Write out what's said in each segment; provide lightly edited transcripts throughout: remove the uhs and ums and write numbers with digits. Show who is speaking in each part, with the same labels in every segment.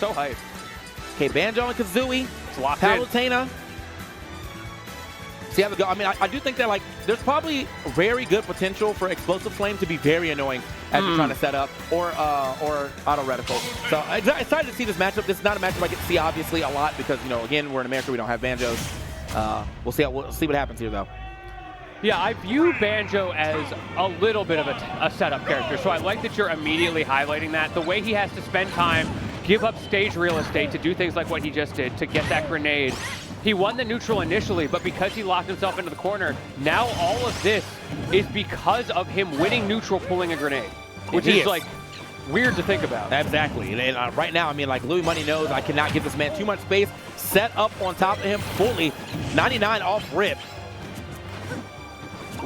Speaker 1: so hyped.
Speaker 2: Okay, Banjo and Kazooie.
Speaker 1: It's locked in.
Speaker 2: Palutena. See how they go. I mean, I do think that, like, there's probably very good potential for Explosive Flame to be very annoying as you're trying to set up, or Auto Reticle. So I'm excited to see this matchup. This is not a matchup I get to see, obviously, a lot because, you know, again, we're in America. We don't have Banjos. We'll see what happens here, though.
Speaker 1: Yeah, I view Banjo as a little bit of a setup character, so I like that you're immediately highlighting that. The way he has to spend time, give up stage real estate to do things like what he just did, to get that grenade. He won the neutral initially, but because he locked himself into the corner, now all of this is because of him winning neutral, pulling a grenade, which is like weird to think about.
Speaker 2: Exactly. And right now, I mean, like, Louis Money knows I cannot give this man too much space. Set up on top of him fully. 99 off rip.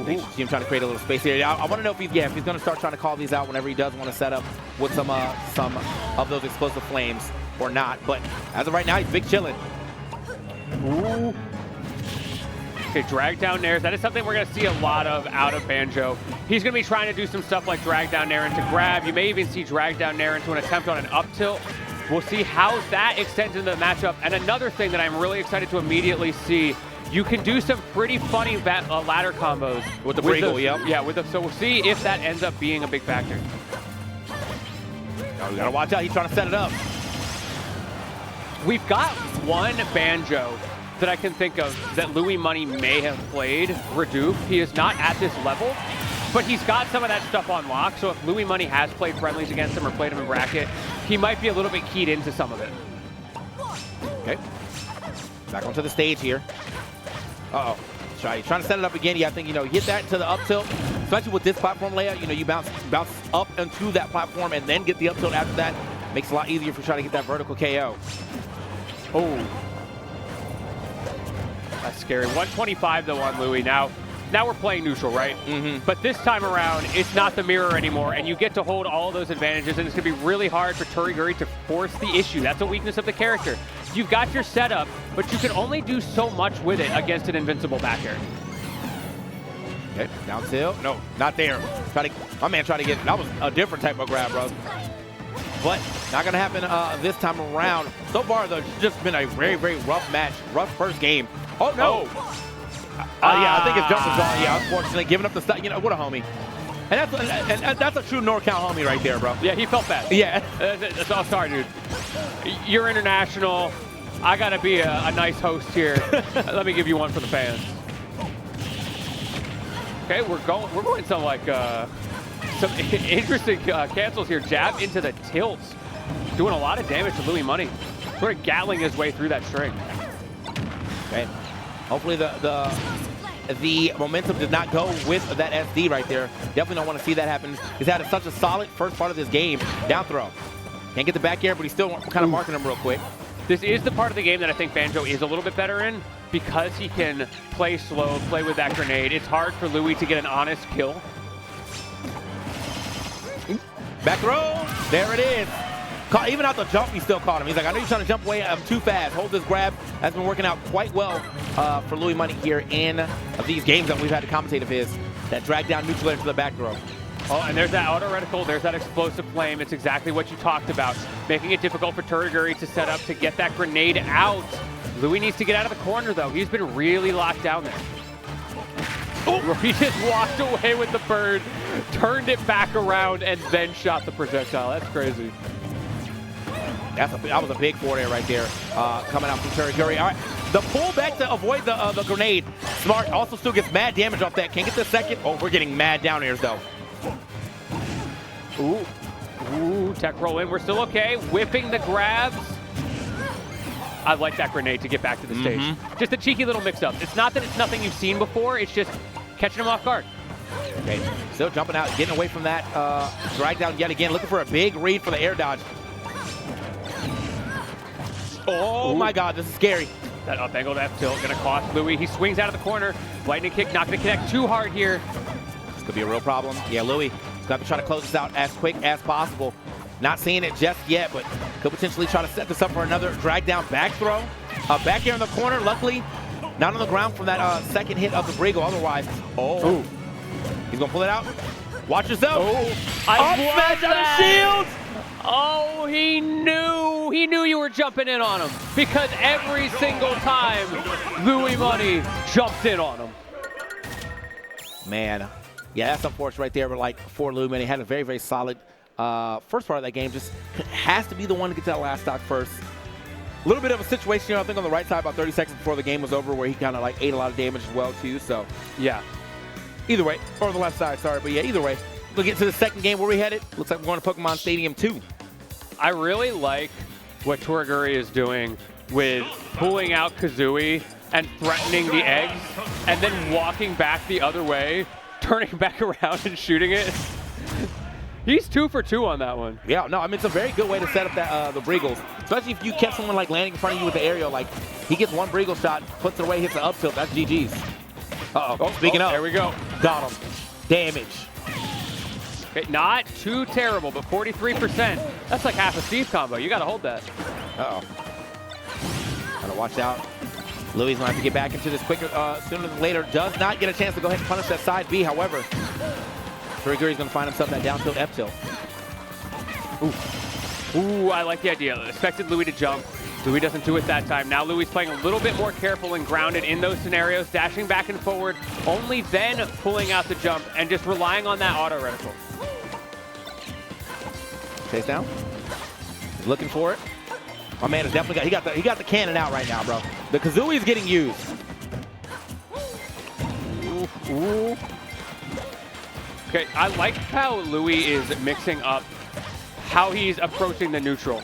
Speaker 2: See him trying to create a little space here. I want to know if he's going to start trying to call these out whenever he does want to set up with some of those explosive flames or not. But as of right now, he's big chilling.
Speaker 1: Ooh. Okay, drag down nairs. That is something we're going to see a lot of out of Banjo. He's going to be trying to do some stuff like drag down nair into grab. You may even see drag down nair into an attempt on an up tilt. We'll see how that extends into the matchup. And another thing that I'm really excited to immediately see, you can do some pretty funny ladder combos.
Speaker 2: With the Bringle, yep.
Speaker 1: Yeah, so we'll see if that ends up being a big factor.
Speaker 2: Oh, you got to watch out. He's trying to set it up.
Speaker 1: We've got one Banjo that I can think of that Louis Money may have played, Redupe. He is not at this level, but he's got some of that stuff on lock. So if Louis Money has played friendlies against him or played him in bracket, he might be a little bit keyed into some of it.
Speaker 2: Okay. Back onto the stage here. Uh-oh. Trying to set it up again. Yeah, I think, you know, hit that to the up tilt, especially with this platform layout. You know, you bounce up into that platform and then get the up tilt after that. Makes it a lot easier for trying to get that vertical KO.
Speaker 1: Oh. That's scary. 125 though on Louis. Now we're playing neutral, right? But this time around, it's not the mirror anymore, and you get to hold all of those advantages, and it's going to be really hard for Turiguri to force the issue. That's a weakness of the character. You've got your setup, but you can only do so much with it against an invincible back air.
Speaker 2: Okay, down tilt. No, not there. My man tried to get it. That was a different type of grab, bro. But not going to happen this time around. So far, though, it's just been a very, very rough match. Rough first game. Oh, no. Yeah, I think his jump was gone. Yeah, unfortunately, giving up the stuff. You know, what a homie. And that's a true NorCal homie right there, bro.
Speaker 1: Yeah, he felt bad.
Speaker 2: Yeah.
Speaker 1: Oh, sorry, dude. You're international. I got to be a nice host here. Let me give you one for the fans. Okay, we're going to like some interesting cancels here. Jab into the tilts. Doing a lot of damage to Louis Money. Sort of gatling his way through that string.
Speaker 2: Okay. Hopefully the momentum did not go with that SD right there. Definitely don't want to see that happen. He's had such a solid first part of this game. Down throw. Can't get the back air, but he's still kind of marking him real quick.
Speaker 1: This is the part of the game that I think Banjo is a little bit better in because he can play slow, play with that grenade. It's hard for Louis to get an honest kill.
Speaker 2: Back throw. There it is. Even out the jump, he still caught him. He's like, I know you're trying to jump away. I'm too fast. Hold this grab. Has been working out quite well for Louis Money here in these games that we've had to commentate of his. That drag down neutral into the back throw.
Speaker 1: Oh, and there's that auto reticle. There's that explosive flame. It's exactly what you talked about. Making it difficult for Turiguri to set up to get that grenade out. Louis needs to get out of the corner, though. He's been really locked down there. Oh, he just walked away with the bird, turned it back around, and then shot the projectile. That's crazy.
Speaker 2: That was a big forward air right there, coming out from Turiguri. All right, the pull back to avoid the grenade. Smart also still gets mad damage off that. Can't get the second. Oh, we're getting mad down airs though.
Speaker 1: Ooh, tech roll in. We're still okay. Whipping the grabs. I like that grenade to get back to the stage. Just a cheeky little mix-up. It's not that it's nothing you've seen before. It's just catching him off guard.
Speaker 2: Okay, still jumping out, getting away from that drag down yet again. Looking for a big read for the air dodge. Oh my God, this is scary.
Speaker 1: That up angled F tilt gonna cost Louis. He swings out of the corner. Lightning kick, not gonna connect too hard here.
Speaker 2: This could be a real problem. Yeah, Louis got to try to close this out as quick as possible. Not seeing it just yet, but could potentially try to set this up for another drag down back throw. Back here in the corner, luckily, not on the ground from that second hit of the Brigo. Otherwise, he's gonna pull it out. Watch yourself.
Speaker 1: I love that. Shield. Oh, he knew. Oh, he knew you were jumping in on him because every single time Louis Money jumped in on him.
Speaker 2: Man, yeah, that's unfortunate right there. But like for Louis Money, had a very, very solid first part of that game. Just has to be the one to get to that last stock first. A little bit of a situation here, I think, on the right side about 30 seconds before the game was over where he kind of like ate a lot of damage as well, too. So,
Speaker 1: yeah.
Speaker 2: Either way, or on the left side, sorry. But yeah, either way, we'll get to the second game where we headed. Looks like we're going to Pokemon Stadium 2.
Speaker 1: I really like what Toraguri is doing with pulling out Kazooie and threatening the eggs and then walking back the other way, turning back around and shooting it. He's 2 for 2 on that one.
Speaker 2: Yeah, no, I mean, it's a very good way to set up that the Breagles. Especially if you catch someone like landing in front of you with the aerial. Like, he gets one Breagle shot, puts it away, hits the up tilt. That's GG's. Uh-oh. Speaking of.
Speaker 1: There we go.
Speaker 2: Got him. Damage.
Speaker 1: Okay, not too terrible, but 43%. That's like half a Steve combo. You got to hold that.
Speaker 2: Uh-oh. Gotta watch out. Louis gonna have to get back into this quicker sooner than later. Does not get a chance to go ahead and punish that side B. However, Toraguri's gonna find himself that down tilt F tilt.
Speaker 1: Ooh, I like the idea. Expected Louis to jump. Louis doesn't do it that time. Now Louis playing a little bit more careful and grounded in those scenarios, dashing back and forward, only then pulling out the jump and just relying on that auto reticle.
Speaker 2: Chase down. He's looking for it. My man has definitely he got the cannon out right now, bro. The Kazooie is getting used.
Speaker 1: Ooh. Okay, I like how Louis is mixing up how he's approaching the neutral.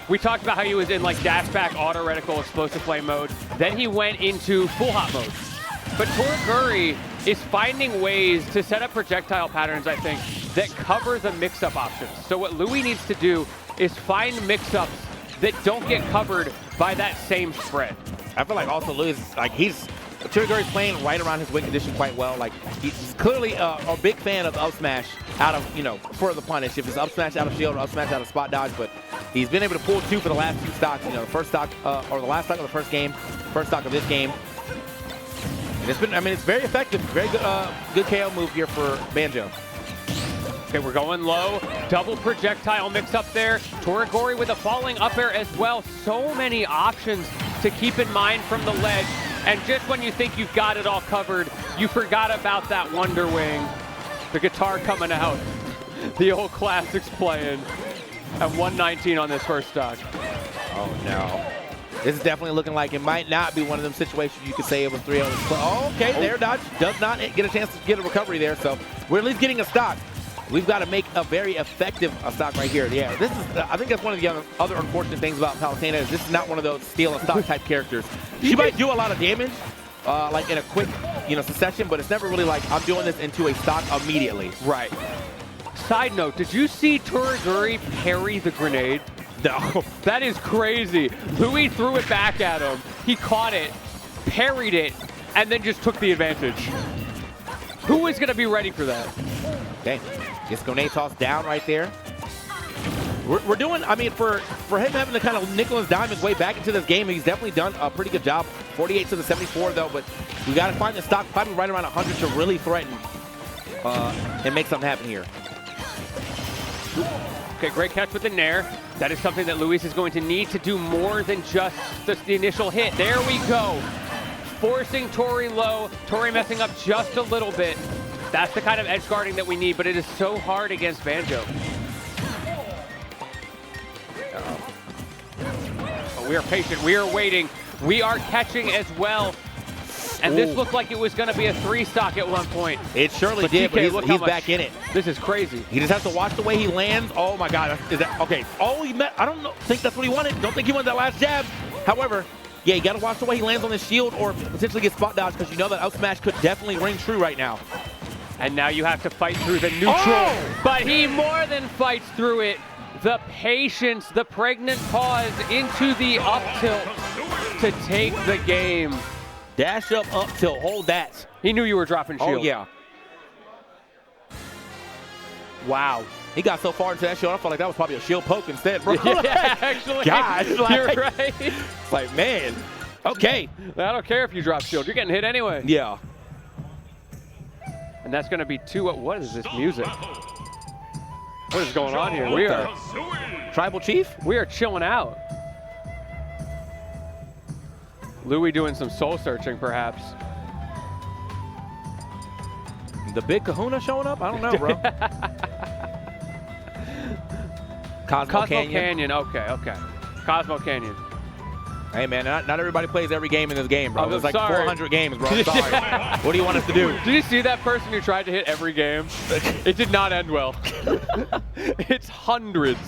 Speaker 1: We talked about how he was in like dash back, auto reticle, explosive flame mode. Then he went into full hop mode. But Toraguri is finding ways to set up projectile patterns, I think, that cover the mix-up options. So what Louis needs to do is find mix-ups that don't get covered by that same spread.
Speaker 2: I feel like also Louis, like Toraguri's playing right around his win condition quite well. Like he's clearly a big fan of up smash out of, you know, for the punish. If it's up smash out of shield or up smash out of spot dodge, but he's been able to pull 2 for the last 2 stocks. You know, the first stock or the last stock of the first game, first stock of this game. And it's been, I mean, it's very effective. Very good, good KO move here for Banjo.
Speaker 1: Okay, we're going low. Double projectile mix up there. Toraguri with a falling up air as well. So many options to keep in mind from the ledge. And just when you think you've got it all covered, you forgot about that Wonder Wing. The guitar coming out. The old classics playing. At 119 on this first stock.
Speaker 2: Oh, no. This is definitely looking like it might not be one of them situations you could say it was 3-0. Oh, okay, there dodge. Does not get a chance to get a recovery there. So we're at least getting a stock. We've got to make a very effective stock right here. Yeah, this is. I think that's one of the other unfortunate things about Palutena is this is not one of those steal a stock type characters. She might do a lot of damage, like in a quick, you know, succession, but it's never really like I'm doing this into a stock immediately.
Speaker 1: Right. Side note: did you see Toraguri parry the grenade?
Speaker 2: No.
Speaker 1: That is crazy. Louis threw it back at him. He caught it, parried it, and then just took the advantage. Who is going to be ready for that?
Speaker 2: Okay. Gets grenade toss down right there. We're doing, I mean, for him having to kind of nickel and dime his way back into this game, he's definitely done a pretty good job. 48 to the 74, though, but we got to find the stock probably right around 100 to really threaten and make something happen here.
Speaker 1: Okay, great catch with the nair. That is something that Louis is going to need to do more than just the initial hit. There we go. Forcing Tori low. Tori messing up just a little bit. That's the kind of edge guarding that we need, but it is so hard against Banjo. Oh, we are patient. We are waiting. We are catching as well. And this looked like it was going to be a 3-stock at one point.
Speaker 2: It surely did, but he's back in it.
Speaker 1: This is crazy.
Speaker 2: He just has to watch the way he lands. Oh, my God. Is that okay? Oh, I don't think that's what he wanted. Don't think he wanted that last jab. However, yeah, you got to watch the way he lands on his shield or potentially get spot dodge because you know that up smash could definitely ring true right now.
Speaker 1: And now you have to fight through the neutral.
Speaker 2: Oh!
Speaker 1: But he more than fights through it. The patience, the pregnant pause into the up tilt to take the game.
Speaker 2: Dash up tilt, hold that.
Speaker 1: He knew you were dropping shield.
Speaker 2: Oh, yeah.
Speaker 1: Wow.
Speaker 2: He got so far into that shield, I felt like that was probably a shield poke instead, bro.
Speaker 1: Yeah, actually.
Speaker 2: Gosh,
Speaker 1: you're right.
Speaker 2: It's like, man, okay.
Speaker 1: I don't care if you drop shield. You're getting hit anyway.
Speaker 2: Yeah.
Speaker 1: And that's going to be 2. What is this music? What is going on here? We are
Speaker 2: Tribal Chief?
Speaker 1: We are chilling out. Louis doing some soul searching, perhaps.
Speaker 2: The big kahuna showing up? I don't know, bro. Cosmo Canyon.
Speaker 1: Okay. Cosmo Canyon.
Speaker 2: Hey, man, not everybody plays every game in this game, bro. There's like 400 games, bro. Sorry. What do you want us to do?
Speaker 1: Did you see that person who tried to hit every game? It did not end well. It's hundreds.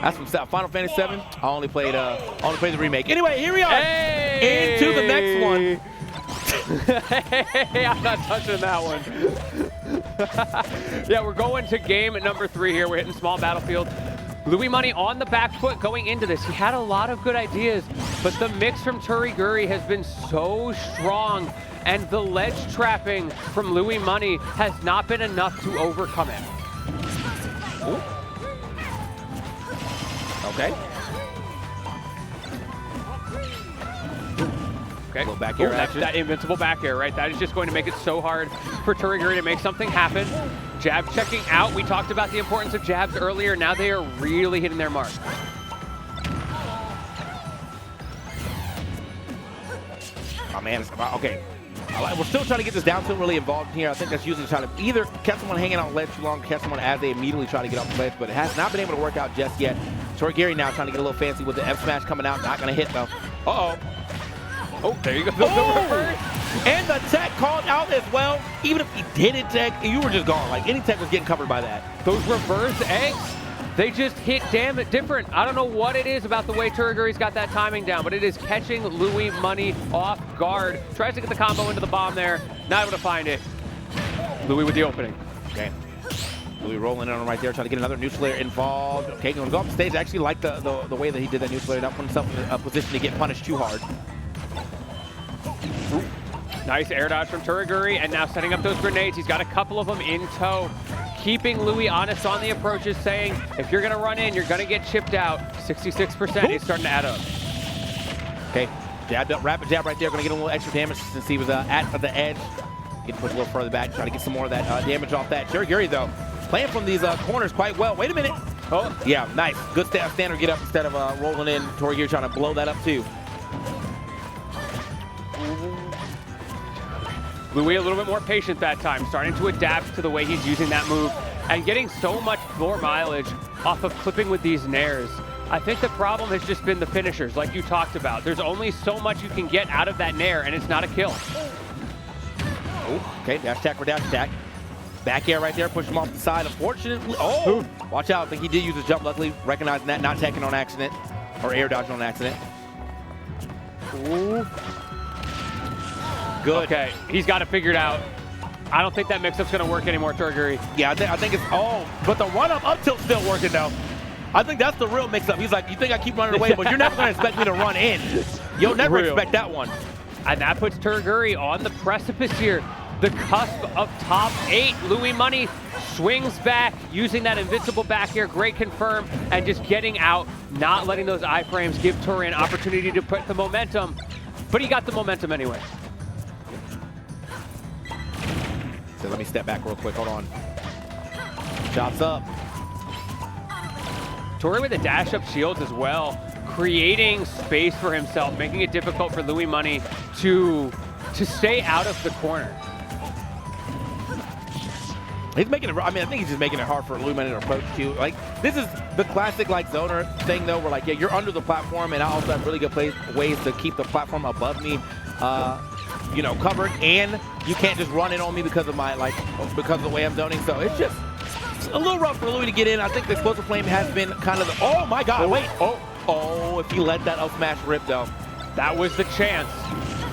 Speaker 2: That's from Final Fantasy VII. I only played the remake. Anyway, here we are.
Speaker 1: Hey!
Speaker 2: Into the next one.
Speaker 1: Hey, I'm not touching that one. Yeah, we're going to game number 3 here. We're hitting small battlefield. Louis Money on the back foot going into this. He had a lot of good ideas, but the mix from Turiguri has been so strong, and the ledge trapping from Louis Money has not been enough to overcome it.
Speaker 2: Ooh. Okay.
Speaker 1: Okay.
Speaker 2: Little back air action.
Speaker 1: That invincible back air, right? That is just going to make it so hard for Turiguri to make something happen. Jab checking out. We talked about the importance of jabs earlier. Now they are really hitting their mark.
Speaker 2: Oh, man. Okay. We're still trying to get this down tilt really involved here. I think that's usually trying to either catch someone hanging on ledge too long, catch someone as they immediately try to get off the ledge, but it has not been able to work out just yet. Turiguri now trying to get a little fancy with the F smash coming out. Not going to hit, though. Uh-oh.
Speaker 1: Oh, there you go.
Speaker 2: Oh! And the tech called out as well. Even if he didn't tech, you were just gone. Like, any tech was getting covered by that.
Speaker 1: Those reverse eggs, they just hit damn different. I don't know what it is about the way Turiguri's got that timing down, but it is catching Louis Money off guard. Tries to get the combo into the bomb there. Not able to find it. Louis with the opening.
Speaker 2: Okay. Louis rolling on him right there, trying to get another neutral layer involved. Okay, going to go up the stage. I actually like the way that he did that neutral layer, not putting himself in a position to get punished too hard.
Speaker 1: Ooh. Nice air dodge from Turiguri, and now setting up those grenades. He's got a couple of them in tow. Keeping Louis honest on the approaches, saying, if you're going to run in, you're going to get chipped out. 66%, he's starting to add up.
Speaker 2: Okay, jabbed up, rapid jab right there. Going to get a little extra damage since he was at the edge. Get pushed a little further back, trying to get some more of that damage off that. Turiguri, though, playing from these corners quite well. Wait a minute. Oh, yeah, nice. Good standard get up instead of rolling in. Turiguri trying to blow that up, too.
Speaker 1: Louis a little bit more patient that time, starting to adapt to the way he's using that move and getting so much more mileage off of clipping with these nairs. I think the problem has just been the finishers, like you talked about. There's only so much you can get out of that nair, and it's not a kill.
Speaker 2: Oh, okay, dash attack for dash attack. Back air right there, push him off the side. Unfortunately, oh, watch out. I think he did use his jump, luckily, recognizing that, not teching on accident, or air dodging on accident.
Speaker 1: Ooh.
Speaker 2: Good.
Speaker 1: Okay, he's got it figured out. I don't think that mix-up's going to work anymore, Turiguri.
Speaker 2: Yeah, I think it's all, but the run-up tilt's still working, though. I think that's the real mix-up. He's like, you think I keep running away, but you're never going to expect me to run in. You'll never expect that one.
Speaker 1: And that puts Turiguri on the precipice here. The cusp of top 8. Louis Money swings back, using that invincible back air, great confirm, and just getting out, not letting those iframes give Turi an opportunity to put the momentum. But he got the momentum anyway.
Speaker 2: So let me step back real quick, hold on. Shots up.
Speaker 1: Turi with the dash up shields as well, creating space for himself, making it difficult for Louis Money to stay out of the corner.
Speaker 2: He's making it, I mean, I think he's just making it hard for Louis Money to approach too. Like, this is the classic like zoner thing though, where like, yeah, you're under the platform, and I also have really good ways to keep the platform above me, you know, covered, and you can't just run in on me because of my, because of the way I'm zoning. So it's just a little rough for Louis to get in. I think the explosive flame has been kind of the, oh my God, wait. Oh, if he let that up smash rip though.
Speaker 1: That was the chance.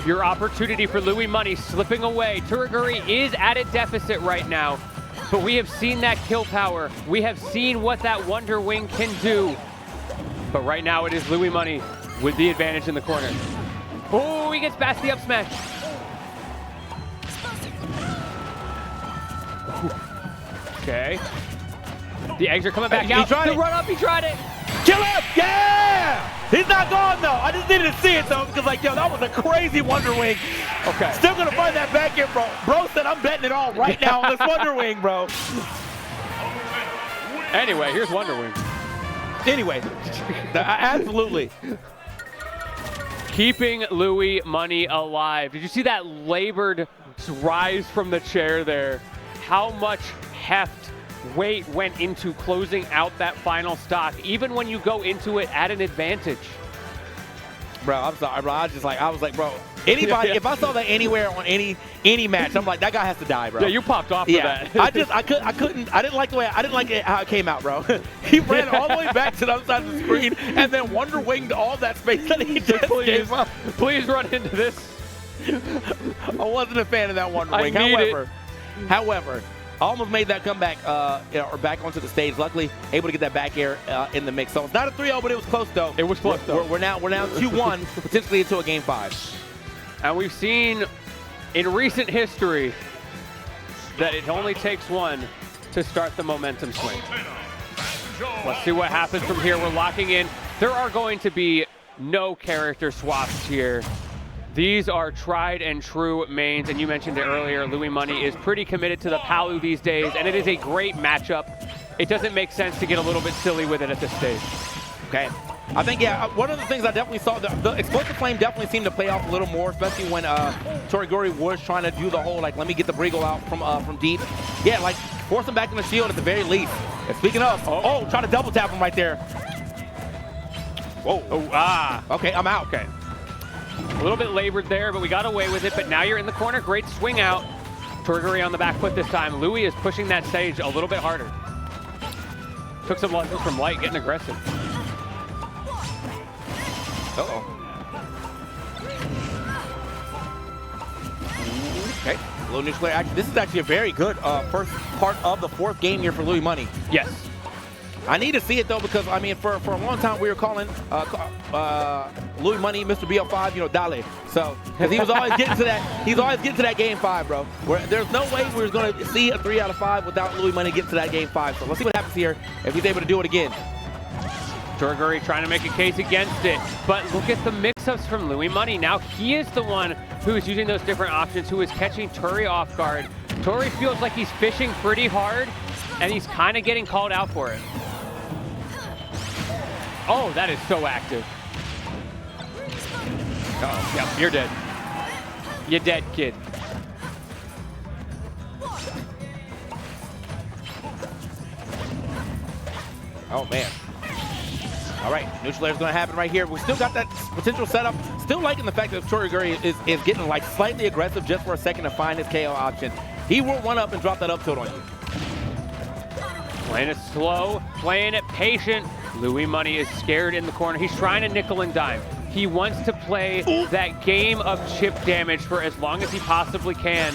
Speaker 1: Your opportunity for Louis Money slipping away. Turiguri is at a deficit right now, but we have seen that kill power. We have seen what that Wonder Wing can do. But right now it is Louis Money with the advantage in the corner. Oh, he gets past the up smash. Okay. The eggs are coming back out. The run up, he tried it.
Speaker 2: Kill him! Yeah! He's not gone though. I just needed to see it though, because like, yo, that was a crazy Wonder Wing.
Speaker 1: Okay.
Speaker 2: Still gonna find that back here, bro. Bro said I'm betting it all right now on this Wonder Wing, bro.
Speaker 1: Anyway, here's Wonder Wing.
Speaker 2: Anyway, absolutely.
Speaker 1: Keeping Louis Money alive. Did you see that labored rise from the chair there? How much heft, weight went into closing out that final stock, even when you go into it at an advantage.
Speaker 2: Bro, I'm sorry, bro. I was like, bro, anybody, if I saw that anywhere on any match, I'm like, that guy has to die, bro.
Speaker 1: Yeah, you popped off for that.
Speaker 2: I didn't like how it came out, bro. He ran all the way back to the other side of the screen and then Wonder Winged all that space that he just gave up.
Speaker 1: Please run into this.
Speaker 2: I wasn't a fan of that Wonder Wing. However, I almost made that comeback or back onto the stage. Luckily, able to get that back air in the mix. So it's not a 3-0, but it was close though.
Speaker 1: It was close though.
Speaker 2: We're now 2-1, potentially into a game 5.
Speaker 1: And we've seen in recent history that it only takes one to start the momentum swing. Let's see what happens from here. We're locking in. There are going to be no character swaps here. These are tried and true mains, and you mentioned it earlier, Louis Money is pretty committed to the Palu these days, and it is a great matchup. It doesn't make sense to get a little bit silly with it at this stage.
Speaker 2: Okay. I think, yeah, one of the things I definitely saw, the Explosive Flame definitely seemed to play off a little more, especially when Toriguri was trying to do the whole, like, let me get the Breagle out from deep. Yeah, like, force him back in the shield at the very least. And speaking of, try to double tap him right there. Whoa. Okay, I'm out.
Speaker 1: Okay. A little bit labored there, but we got away with it. But now you're in the corner. Great swing out. Toriguri on the back foot this time. Louis is pushing that stage a little bit harder. Took some lessons from Light, getting aggressive.
Speaker 2: Uh-oh. Okay, a little nuclear action. This is actually a very good first part of the 4th game here for Louis Money.
Speaker 1: Yes.
Speaker 2: I need to see it though, because I mean, for a long time we were calling Louis Money Mr. BL5, you know, Dale. So, because he was always getting to that, game 5, bro. Where there's no way we're going to see a 3 out of 5 without Louis Money getting to that game 5. So let's see what happens here if he's able to do it again.
Speaker 1: Toriguri trying to make a case against it, but look at the mix-ups from Louis Money. Now he is the one who is using those different options, who is catching Tori off guard. Tori feels like he's fishing pretty hard, and he's kind of getting called out for it. Oh, that is so active. Uh-oh, yep, you're dead. You're dead, kid.
Speaker 2: Oh, man. All right, neutral air is going to happen right here. We still got that potential setup. Still liking the fact that Toriguri is getting like slightly aggressive just for a second to find his KO option. He will run up and drop that up tilt on you.
Speaker 1: Playing it slow, playing it patient. Louis Money is scared in the corner. He's trying to nickel and dime. He wants to play that game of chip damage for as long as he possibly can,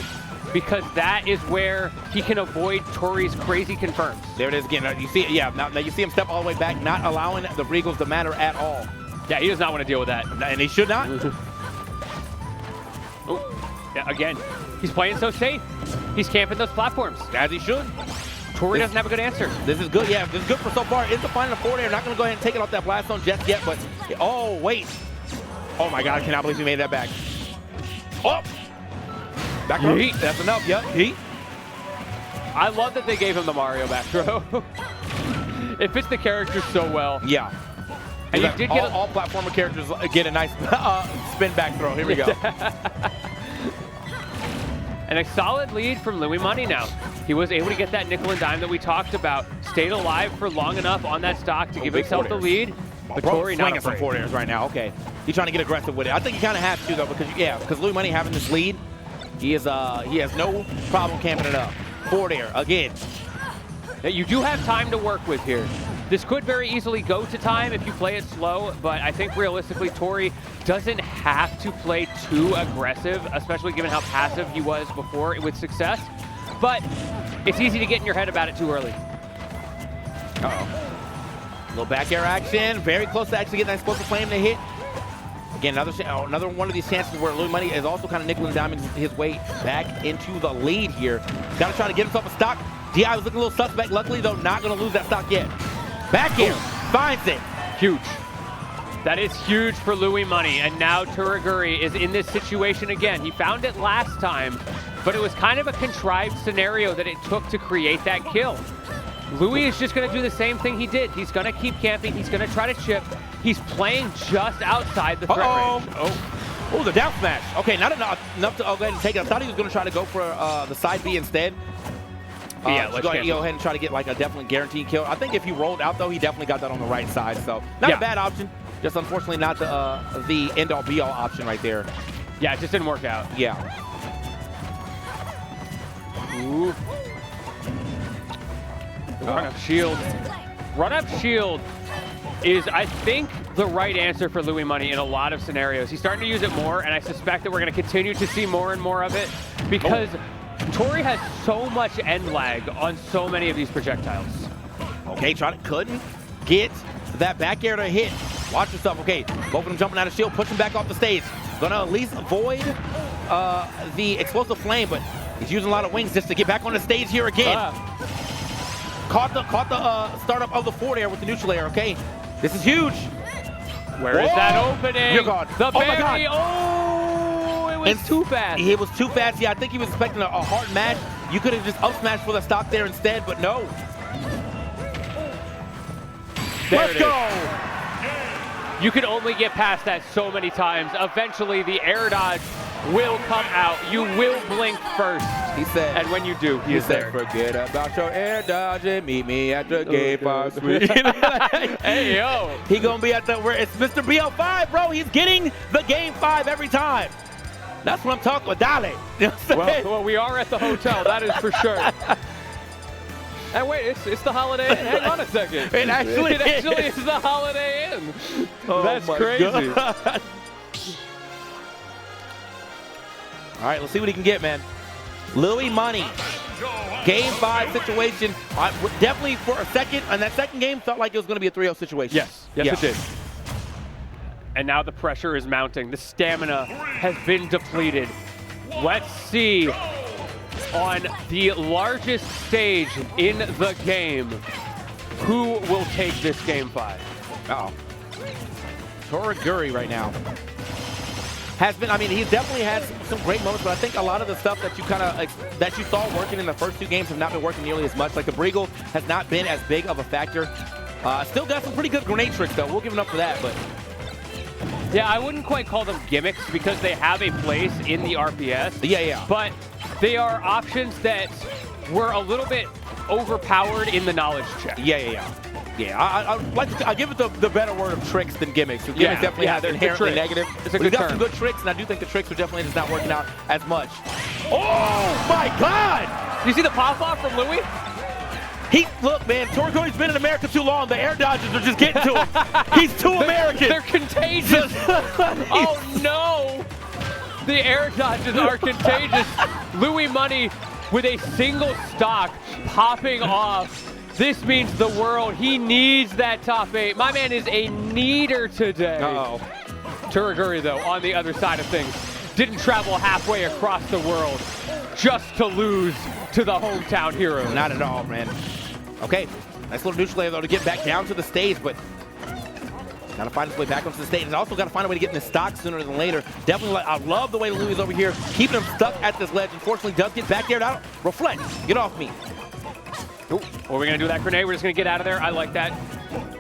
Speaker 1: because that is where he can avoid Tori's crazy confirms.
Speaker 2: There it is again. You see it, yeah. Now you see him step all the way back, not allowing the Regals to matter at all.
Speaker 1: Yeah, he does not want to deal with that.
Speaker 2: And he should not.
Speaker 1: Oh, yeah, again, he's playing so safe. He's camping those platforms.
Speaker 2: As he should.
Speaker 1: Tori doesn't have a good answer.
Speaker 2: This is good, yeah. This is good for so far. It's the final 4 there. Not going to go ahead and take it off that blast zone just yet, but oh, wait. Oh my God, I cannot believe he made that back. Oh! Back throw. That's enough, yep. Heat.
Speaker 1: I love that they gave him the Mario back throw. It fits the character so well.
Speaker 2: Yeah.
Speaker 1: And you did get
Speaker 2: all platformer characters get a nice spin back throw. Here we go.
Speaker 1: And a solid lead from Louis Money now. He was able to get that nickel and dime that we talked about. Stayed alive for long enough on that stock to give himself the lead. But Tori not
Speaker 2: swinging some forward airs right now. Okay. He's trying to get aggressive with it. I think he kind of has to though, because Louis Money having this lead, he has no problem camping it up. Forward air again.
Speaker 1: Now, you do have time to work with here. This could very easily go to time if you play it slow, but I think realistically Tori doesn't have to play too aggressive, especially given how passive he was before with success. But it's easy to get in your head about it too early.
Speaker 2: Uh-oh. Little back air action, very close to actually getting that explosive flame to hit. Again, another one of these chances where Louis Money is also kind of nickel and diming his way back into the lead here. Got to try to get himself a stock. DI was looking a little suspect. Luckily, though, not going to lose that stock yet. Back air, finds it.
Speaker 1: Huge. That is huge for Louis Money, and now Toriguri is in this situation again. He found it last time, but it was kind of a contrived scenario that it took to create that kill. Louis is just going to do the same thing he did. He's going to keep camping. He's going to try to chip. He's playing just outside the threat range.
Speaker 2: Oh, the down smash. Okay, not enough to go ahead and take it. I thought he was going to try to go for the side B instead.
Speaker 1: Yeah,
Speaker 2: let's go ahead and try to get like a definitely guaranteed kill. I think if he rolled out though, he definitely got that on the right side. So not a bad option. Just unfortunately not the end-all be-all option right there.
Speaker 1: Yeah, it just didn't work out.
Speaker 2: Yeah.
Speaker 1: Ooh. Run up shield. Run up shield is, I think, the right answer for Louis Money in a lot of scenarios. He's starting to use it more, and I suspect that we're going to continue to see more and more of it because Tori has so much end lag on so many of these projectiles.
Speaker 2: Okay, couldn't get that back air to hit. Watch yourself. Okay, both of them jumping out of shield, pushing back off the stage. Gonna at least avoid the explosive flame, but he's using a lot of wings just to get back on the stage here again. Caught the startup of the forward air with the neutral air. Okay, this is huge.
Speaker 1: Where is that opening?
Speaker 2: You're gone.
Speaker 1: The
Speaker 2: oh my God.
Speaker 1: Oh, it was too fast.
Speaker 2: It was too fast. Yeah, I think he was expecting a hard match. You could have just up smashed for the stock there instead, but no. Let's go.
Speaker 1: You can only get past that so many times. Eventually, the air dodge will come out. You will blink first.
Speaker 2: He said.
Speaker 1: And when you do, he is there.
Speaker 2: Forget about your air dodge and meet me at the game 5 suite.
Speaker 1: Hey, yo.
Speaker 2: He gonna be at where it's Mr. BL5, bro. He's getting the game 5 every time. That's what I'm talking about. Dale. You know what I'm saying?
Speaker 1: Well, we are at the hotel. That is for sure. And wait, it's the Holiday Inn. Hang on a second.
Speaker 2: It actually
Speaker 1: is the Holiday Inn.
Speaker 2: Oh,
Speaker 1: that's crazy.
Speaker 2: God. All right, let's see what he can get, man. Louis Money. Game 5 situation. Definitely for a second, and that second game felt like it was going to be a 3-0 situation.
Speaker 1: Yes, it did. And now the pressure is mounting. The stamina has been depleted. Let's see on the largest stage in the game, who will take this game 5?
Speaker 2: Uh-oh. Toraguri right now has been, I mean, he's definitely had some great moments, but I think a lot of the stuff that you saw working in the first 2 games have not been working nearly as much. Like the Briegel has not been as big of a factor. Still got some pretty good grenade tricks though. We'll give him up for that, but.
Speaker 1: Yeah, I wouldn't quite call them gimmicks because they have a place in the RPS.
Speaker 2: Yeah.
Speaker 1: But they are options that were a little bit overpowered in the knowledge check.
Speaker 2: Yeah, I give it the better word of tricks than gimmicks. Gimmicks definitely have, they're inherently negative.
Speaker 1: It's a
Speaker 2: good got some good tricks, and I do think the tricks are definitely just not working out as much. Oh my God!
Speaker 1: You see the pop-off from Louis?
Speaker 2: Look, man, Toraguri's been in America too long. The air dodges are just getting to him. He's too American.
Speaker 1: They're contagious. Oh no! The air dodges are contagious. Louis Money with a single stock popping off. This means the world. He needs that top 8. My man is a needer today.
Speaker 2: Uh-oh.
Speaker 1: Toraguri, though, on the other side of things, didn't travel halfway across the world just to lose to the hometown hero.
Speaker 2: Not at all, man. Okay, nice little neutral air, though, to get back down to the stage, but gotta find his way back onto the stage. And also gotta find a way to get in the stock sooner than later. Definitely, I love the way Louis is over here, keeping him stuck at this ledge. Unfortunately, does get back there. Now, reflect, get off me.
Speaker 1: Ooh, are we gonna do that grenade? We're just gonna get out of there. I like that.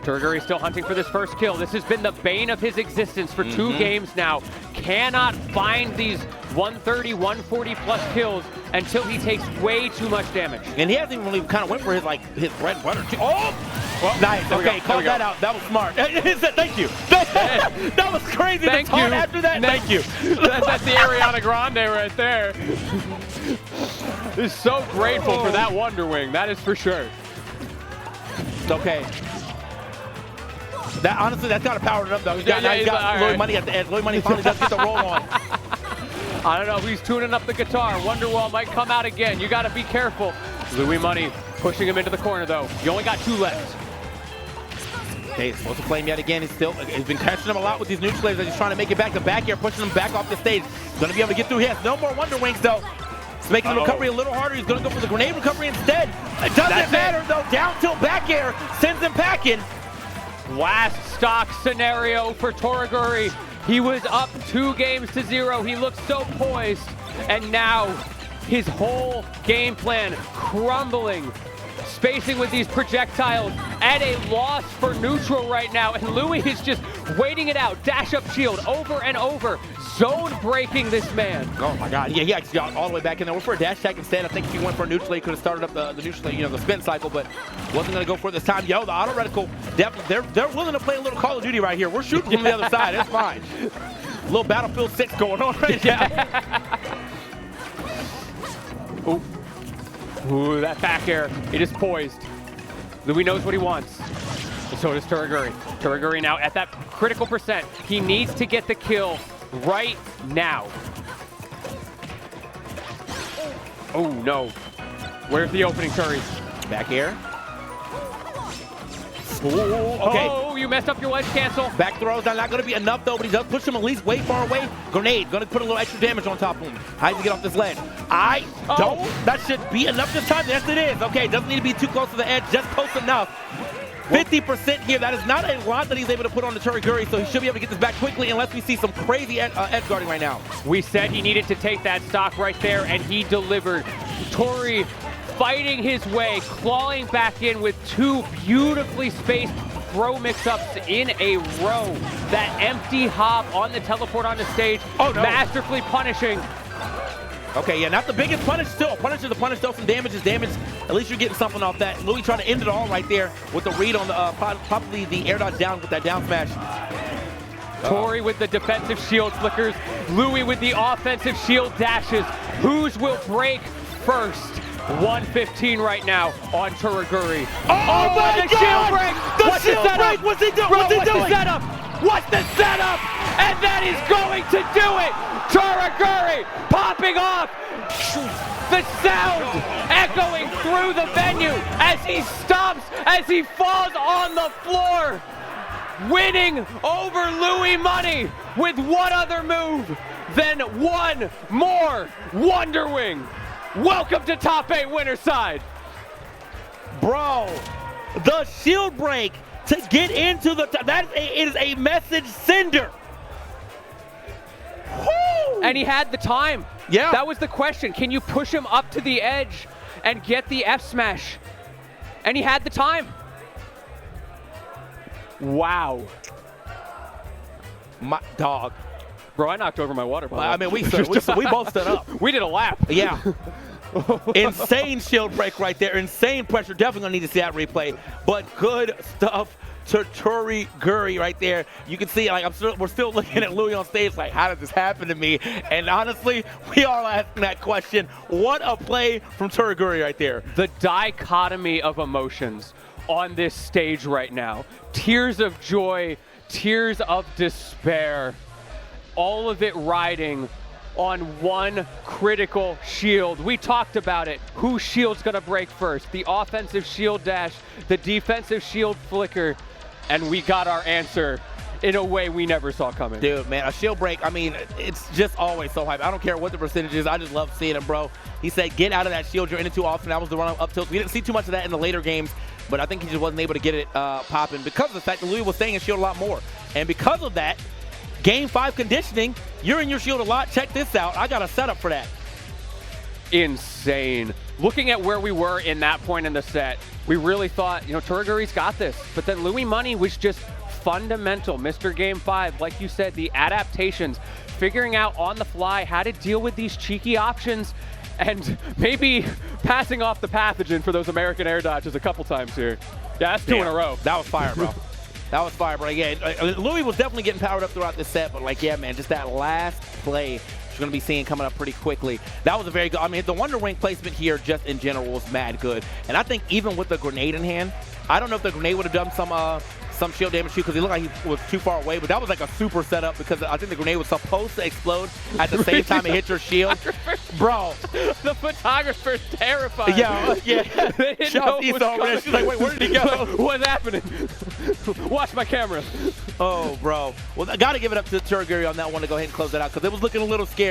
Speaker 1: Toraguri still hunting for this first kill. This has been the bane of his existence for 2 games now. Cannot find these 130, 140 plus kills until he takes way too much damage.
Speaker 2: And he hasn't even really kind of went for his bread and butter too. Oh! Well, nice. Okay, call that out. That was smart. Thank you. That was crazy.
Speaker 1: Thank you.
Speaker 2: After that, thank you.
Speaker 1: That's the Ariana Grande right there. He's so grateful for that Wonder Wing. That is for sure.
Speaker 2: Okay. Honestly, that's got to power it up, though. He's got Louis Money at the edge. Louis Money finally does get the roll on.
Speaker 1: I don't know if he's tuning up the guitar. Wonderwall might come out again. You got to be careful. Louis Money pushing him into the corner, though. You only got 2 left.
Speaker 2: Okay, he's supposed to play him yet again. He's been catching him a lot with these neutral layers. He's trying to make it back to back air, pushing him back off the stage. Going to be able to get through. He has no more Wonder Wings, though. It's making the recovery a little harder. He's going to go for the grenade recovery instead. It doesn't matter, though. Down tilt back air sends him packing.
Speaker 1: Last stock scenario for Toraguri. He was up 2-0. He looked so poised, and now his whole game plan crumbling spacing with these projectiles, at a loss for neutral right now, and Louis is just waiting it out. Dash up shield over and over, zone breaking this man.
Speaker 2: Oh my God, yeah, he actually got all the way back in there. Went for a dash attack instead. I think if he went for a neutral, he could have started up the neutral, the spin cycle, but wasn't gonna go for it this time. Yo, the auto reticle, definitely, they're willing to play a little Call of Duty right here. We're shooting from the other side, it's fine. A little Battlefield 6 going on right now.
Speaker 1: Ooh. Ooh, that back air, it is poised. Louis knows what he wants. And so does Turaguri. Turaguri now at that critical percent. He needs to get the kill right now. Oh no. Where's the opening, Turi?
Speaker 2: Back air. Ooh, okay.
Speaker 1: Oh, you messed up your ledge cancel.
Speaker 2: Back throws, not going to be enough though, but he does push him at least way far away. Grenade, going to put a little extra damage on top of him. How does he get off this ledge? That should be enough this time. Yes, it is. Okay, doesn't need to be too close to the edge, just close enough. 50% here. That is not a lot that he's able to put on the Turaguri, so he should be able to get this back quickly unless we see some crazy edge guarding right now.
Speaker 1: We said he needed to take that stock right there, and he delivered. Tori fighting his way, clawing back in with two beautifully spaced throw mix-ups in a row. That empty hop on the teleport on the stage, masterfully punishing.
Speaker 2: Okay, yeah, not the biggest punish still. Punish is a punish, still some damage is damage. At least you're getting something off that. Louis trying to end it all right there with the read on the, probably the air dodge down with that down smash.
Speaker 1: Tori with the defensive shield flickers, Louis with the offensive shield dashes. Whose will break first? 115 right now on Turaguri.
Speaker 2: Oh my
Speaker 1: the
Speaker 2: God!
Speaker 1: shield break!
Speaker 2: The shield break! What's he doing? What's he doing?
Speaker 1: The setup? What's the setup? And that is going to do it! Turaguri popping off! The sound echoing through the venue as he stomps, as he falls on the floor. Winning over Louis Money with what other move than one more Wonder Wing. Welcome to Top 8 Winner Side.
Speaker 2: Bro, the shield break to get into the it is a message sender. Woo!
Speaker 1: And he had the time.
Speaker 2: Yeah.
Speaker 1: That was the question. Can you push him up to the edge and get the F smash? And he had the time. Wow.
Speaker 2: My dog.
Speaker 1: Bro, I knocked over my water bottle.
Speaker 2: I mean, we both stood up.
Speaker 1: We did a lap.
Speaker 2: Yeah. Insane shield break right there. Insane pressure. Definitely gonna need to see that replay. But good stuff to Turaguri right there. You can see, like, we're still looking at Louis on stage, like, how did this happen to me? And honestly, we all asking that question. What a play from Turaguri right there.
Speaker 1: The dichotomy of emotions on this stage right now. Tears of joy, tears of despair. All of it riding on one critical shield. We talked about it. Whose shield's gonna break first? The offensive shield dash, the defensive shield flicker, and we got our answer in a way we never saw coming.
Speaker 2: Dude, man, a shield break, I mean, it's just always so hype. I don't care what the percentage is. I just love seeing it, bro. He said, get out of that shield. You're in it too often. That was the run up tilt. We didn't see too much of that in the later games, but I think he just wasn't able to get it popping because of the fact that Louis was staying in shield a lot more. And because of that, Game 5 conditioning, you're in your shield a lot. Check this out. I got a setup for that.
Speaker 1: Insane. Looking at where we were in that point in the set, we really thought, Turaguri's got this. But then Louis Money was just fundamental. Mr. Game 5, like you said, the adaptations, figuring out on the fly how to deal with these cheeky options, and maybe passing off the pathogen for those American air dodges a couple times here. Yeah, that's two in a row.
Speaker 2: That was fire, bro. That was fire, bro. Yeah, Louis was definitely getting powered up throughout this set, but like, yeah, man, just that last play you're going to be seeing coming up pretty quickly. That was a very good, I mean, the Wonder Wing placement here just in general was mad good. And I think even with the grenade in hand, I don't know if the grenade would have done some shield damage too, because he looked like he was too far away, but that was like a super setup because I think the grenade was supposed to explode at the same time it hit your shield. Bro.
Speaker 1: The photographer's terrified.
Speaker 2: Yeah.
Speaker 1: They didn't know
Speaker 2: She's over there. She's like, wait, where did he go?
Speaker 1: What's happening? Watch my camera.
Speaker 2: Oh, bro. Well, I got to give it up to Turaguri on that one to go ahead and close that out because it was looking a little scary.